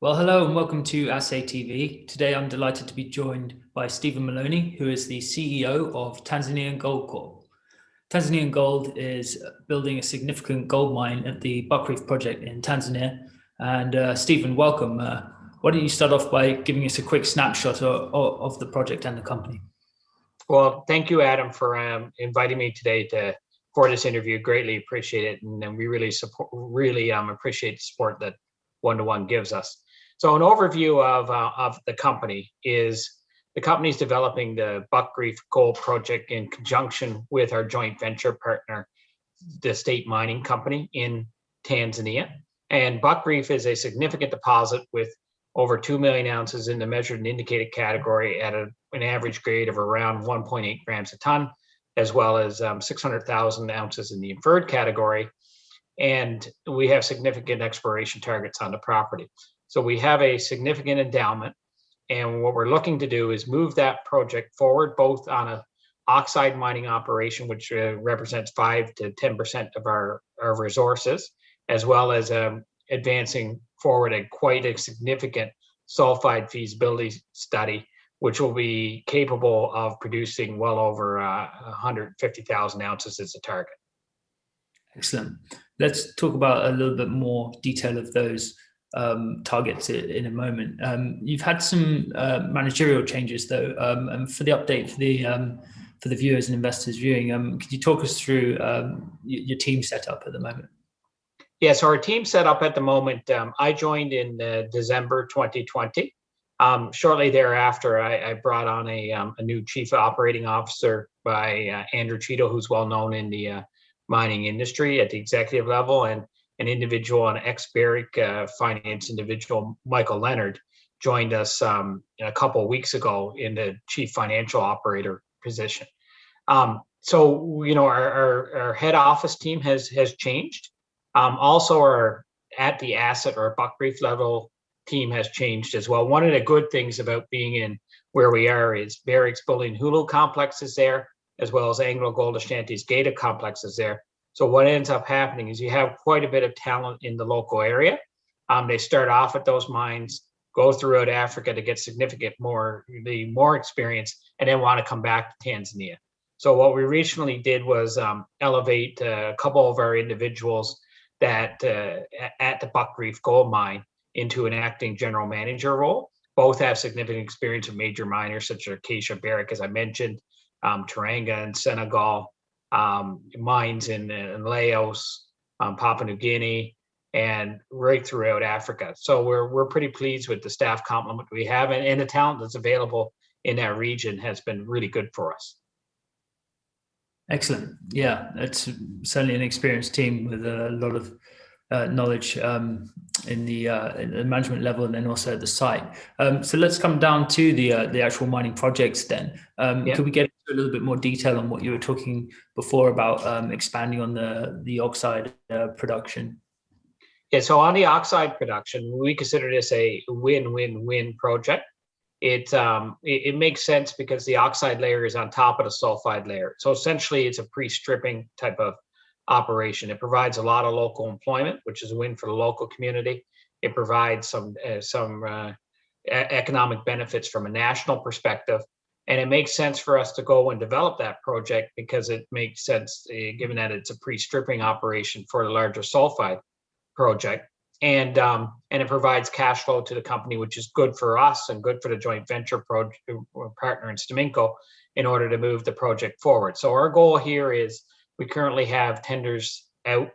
Well, hello and welcome to Assay TV. Today I'm delighted to be joined by Stephen Mullowney, who is the CEO of Tanzanian Gold Corp. Tanzanian Gold is building a significant gold mine at the Buckreef project in Tanzania. And Stephen, welcome. Why don't you start off by giving us a quick snapshot of the project and the company? Well, thank you, Adam, for inviting me today for this interview. Greatly appreciate it, and we really appreciate the support that One-to-One gives us. So, an overview of the company is the company is developing the Buckreef Gold Project in conjunction with our joint venture partner, the State Mining Company in Tanzania. And Buckreef is a significant deposit with over 2 million ounces in the measured and indicated category at an average grade of around 1.8 grams a ton, as well as 600,000 ounces in the inferred category. And we have significant exploration targets on the property. So we have a significant endowment. And what we're looking to do is move that project forward, both on an oxide mining operation, which represents 5 to 10% of our resources, as well as advancing forward quite a significant sulfide feasibility study, which will be capable of producing well over 150,000 ounces as a target. Excellent. Let's talk about a little bit more detail of those targets in a moment. You've had some managerial changes, though, and for the update for the viewers and investors viewing, could you talk us through your team setup at the moment? Yeah, so our team set up at the moment, I joined in December 2020. Shortly thereafter, I brought on a new chief operating officer by Andrew Cheeto, who's well known in the mining industry at the executive level, and an individual, an ex-Barrick finance individual, Michael Leonard, joined us a couple of weeks ago in the chief financial operator position. So, you know, our head office team has changed. Also, our at the asset or Buckreef level team has changed as well. One of the good things about being in where we are is Barrick's Bulyanhulu complex is there, as well as Anglo Gold Ashanti's Gator complex is there. So what ends up happening is you have quite a bit of talent in the local area. They start off at those mines, go throughout Africa to get more experience, and then want to come back to Tanzania. So what we recently did was elevate a couple of our individuals that at the Buckreef gold mine into an acting general manager role. Both have significant experience with major miners such as Acacia Barrick, as I mentioned, Teranga in Senegal, mines in Laos, Papua New Guinea, and right throughout Africa. So we're pretty pleased with the staff complement we have, and the talent that's available in that region has been really good for us. Excellent. Yeah, it's certainly an experienced team with a lot of knowledge in the management level and then also at the site. So let's come down to the actual mining projects then. Could we get into a little bit more detail on what you were talking before about expanding on the oxide production? Yeah, so on the oxide production, we consider this a win-win-win project. It makes sense because the oxide layer is on top of the sulfide layer. So essentially it's a pre-stripping type of operation. It provides a lot of local employment, which is a win for the local community. It provides some economic benefits from a national perspective. And it makes sense for us to go and develop that project because it makes sense, given that it's a pre-stripping operation for the larger sulfide project. And it provides cash flow to the company, which is good for us and good for the joint venture partner in Staminco in order to move the project forward. So our goal here is we currently have tenders out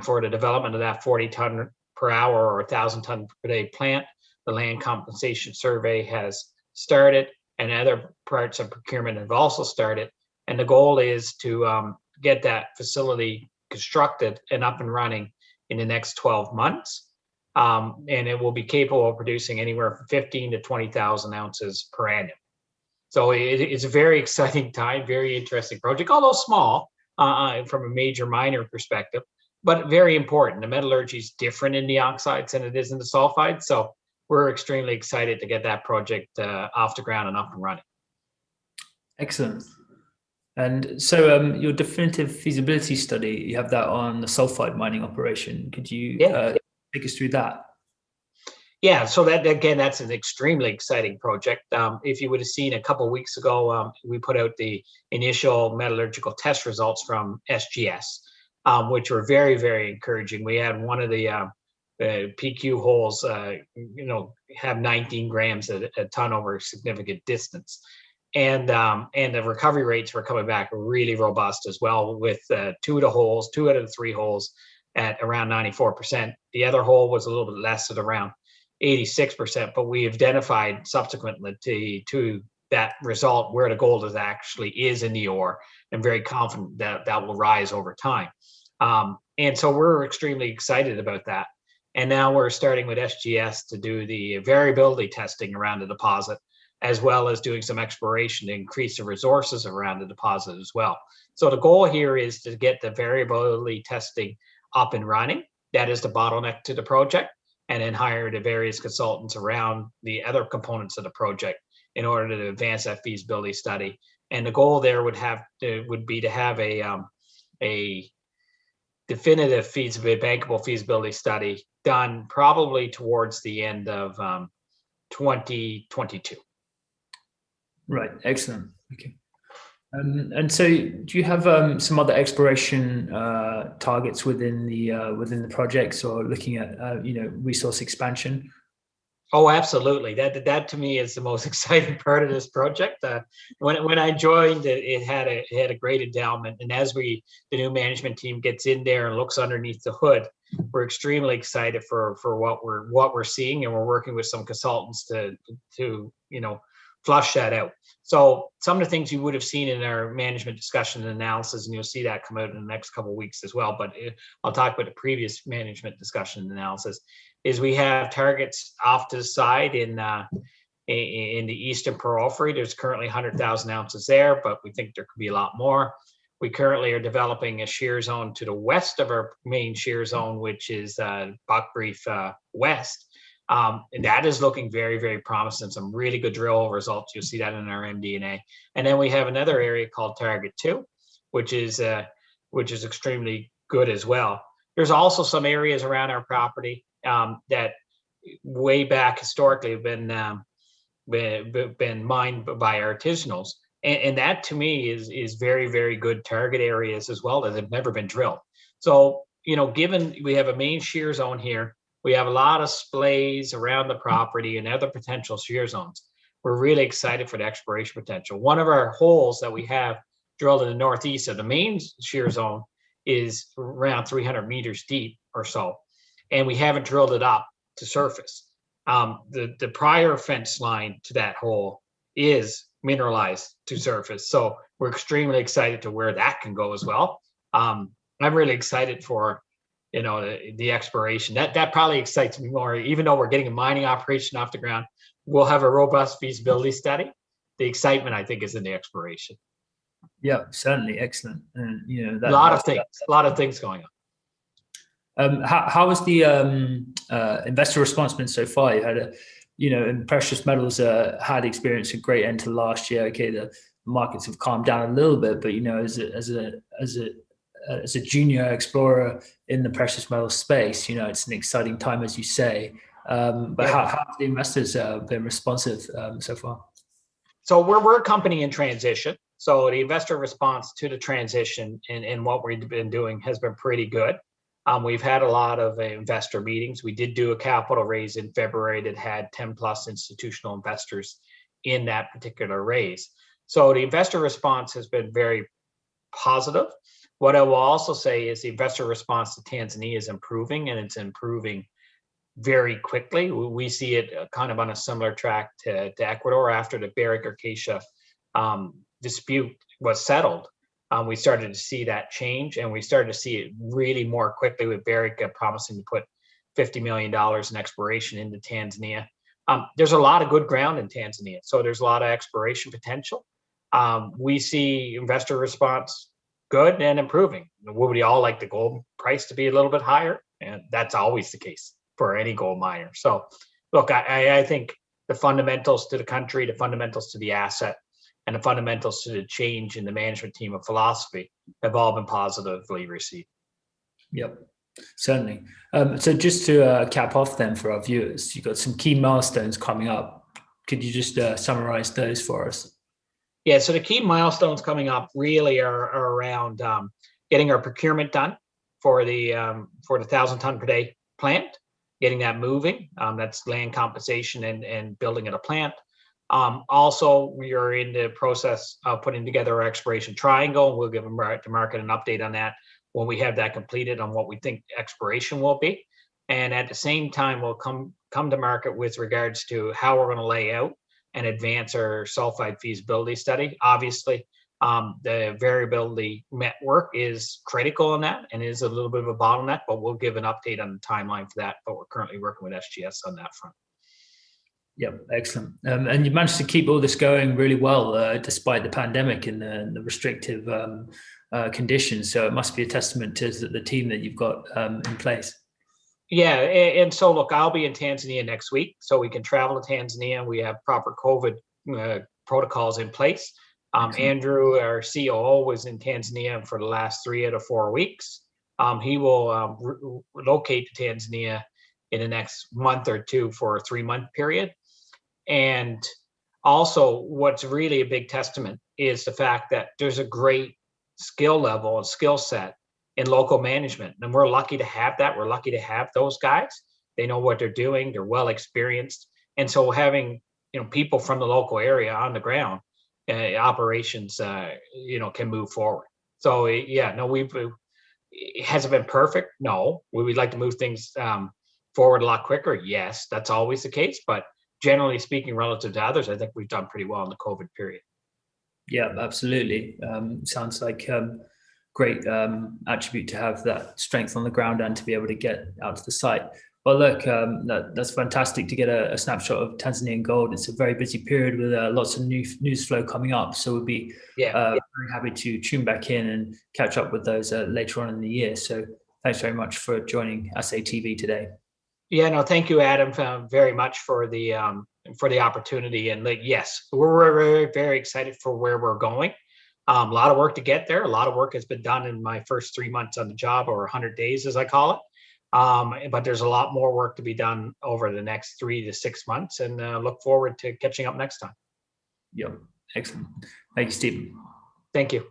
for the development of that 40 ton per hour or 1,000 ton per day plant. The land compensation survey has started and other parts of procurement have also started. And the goal is to get that facility constructed and up and running in the next 12 months. And it will be capable of producing anywhere from 15 to 20,000 ounces per annum. So it's a very exciting time, very interesting project, although small from a major miner perspective, but very important. The metallurgy is different in the oxides than it is in the sulfides. So we're extremely excited to get that project off the ground and up and running. Excellent. And so your definitive feasibility study, you have that on the sulfide mining operation. Could you take us through that? Yeah, so that again, that's an extremely exciting project. If you would have seen a couple of weeks ago, we put out the initial metallurgical test results from SGS, which were very, very encouraging. We had one of the PQ holes, have 19 grams a ton over a significant distance, and the recovery rates were coming back really robust as well. With two out of the three holes at around 94%. The other hole was a little bit less at around 86%, but we identified subsequently to that result where the gold is in the ore, and very confident that that will rise over time. And so we're extremely excited about that. And now we're starting with SGS to do the variability testing around the deposit, as well as doing some exploration to increase the resources around the deposit as well. So the goal here is to get the variability testing up and running. That is the bottleneck to the project, and then hire the various consultants around the other components of the project in order to advance that feasibility study. And the goal there would be to have a definitive bankable feasibility study done probably towards the end of 2022. Right, excellent. Okay. And so, do you have some other exploration targets within the projects, or looking at resource expansion? Oh, absolutely. That to me is the most exciting part of this project. When I joined, it had a great endowment, and as the new management team gets in there and looks underneath the hood, we're extremely excited for what we're seeing, and we're working with some consultants to flush that out. So some of the things you would have seen in our management discussion and analysis, and you'll see that come out in the next couple of weeks as well. But I'll talk about the previous management discussion and analysis. Is we have targets off to the side in the eastern porphyry. There's currently 100,000 ounces there, but we think there could be a lot more. We currently are developing a shear zone to the west of our main shear zone, which is Buckreef West. And that is looking very, very promising. Some really good drill results. You'll see that in our MD&A. And then we have another area called Target 2, which is extremely good as well. There's also some areas around our property that way back historically have been mined by artisanals. And that to me is very, very good target areas as well that have never been drilled. So, given we have a main shear zone here, we have a lot of splays around the property and other potential shear zones. We're really excited for the exploration potential. One of our holes that we have drilled in the northeast of the main shear zone is around 300 meters deep or so, and we haven't drilled it up to surface. The prior fence line to that hole is mineralized to surface, so we're extremely excited to where that can go as well. I'm really excited for the exploration. That probably excites me more. Even though we're getting a mining operation off the ground, we'll have a robust feasibility study. The excitement, I think, is in the exploration. Yeah, certainly, excellent. And a lot of things going on. How has the investor response been so far? You had in precious metals had experienced a great end to last year. Okay, the markets have calmed down a little bit, but as a junior explorer in the precious metals space, it's an exciting time, as you say. But how have the investors been responsive so far? So we're a company in transition. So the investor response to the transition and what we've been doing has been pretty good. We've had a lot of investor meetings. We did do a capital raise in February that had 10 plus institutional investors in that particular raise. So the investor response has been very positive. What I will also say is the investor response to Tanzania is improving, and it's improving very quickly. We see it kind of on a similar track to Ecuador. After the Barrick Acacia dispute was settled, we started to see that change, and we started to see it really more quickly with Barrick promising to put $50 million in exploration into Tanzania. There's a lot of good ground in Tanzania, so there's a lot of exploration potential. We see investor response good and improving. Would we all like the gold price to be a little bit higher? And that's always the case for any gold miner. So look, I think the fundamentals to the country, the fundamentals to the asset, and the fundamentals to the change in the management team of philosophy have all been positively received. Yep. Certainly. So just to cap off then for our viewers, you've got some key milestones coming up. Could you just summarize those for us? Yeah, so the key milestones coming up really are around getting our procurement done for the 1,000-ton per day plant, getting that moving. That's land compensation and building of a plant. Also, we are in the process of putting together our exploration triangle. We'll give the market an update on that when we have that completed on what we think exploration will be. And at the same time, we'll come to market with regards to how we're going to lay out and advance our sulfide feasibility study. Obviously, the variability network is critical in that and is a little bit of a bottleneck, but we'll give an update on the timeline for that. But we're currently working with SGS on that front. Yeah, excellent. And you managed to keep all this going really well, despite the pandemic and the restrictive conditions. So it must be a testament to the team that you've got in place. Yeah, and so look, I'll be in Tanzania next week, so we can travel to Tanzania. We have proper COVID protocols in place. Andrew, our COO, was in Tanzania for the last 3 out of 4 weeks. He will relocate to Tanzania in the next month or two for a 3-month period. And also, what's really a big testament is the fact that there's a great skill level and skill set in local management. And we're lucky to have that. We're lucky to have those guys. They know what they're doing. They're well experienced. And so having, people from the local area on the ground, operations, can move forward. So yeah, no, it hasn't been perfect. No, we would like to move things forward a lot quicker. Yes, that's always the case. But generally speaking, relative to others, I think we've done pretty well in the COVID period. Yeah, absolutely. Sounds like great attribute to have that strength on the ground and to be able to get out to the site. Well, look, that's fantastic to get a snapshot of Tanzanian gold. It's a very busy period with lots of news flow coming up. So we'll be very happy to tune back in and catch up with those later on in the year. So thanks very much for joining Assay TV today. Yeah, no, thank you, Adam, very much for the opportunity. And yes, we're very, very excited for where we're going. A lot of work to get there. A lot of work has been done in my first 3 months on the job, or 100 days, as I call it. But there's a lot more work to be done over the next 3 to 6 months, and look forward to catching up next time. Yeah, excellent. Thank you, Stephen. Thank you.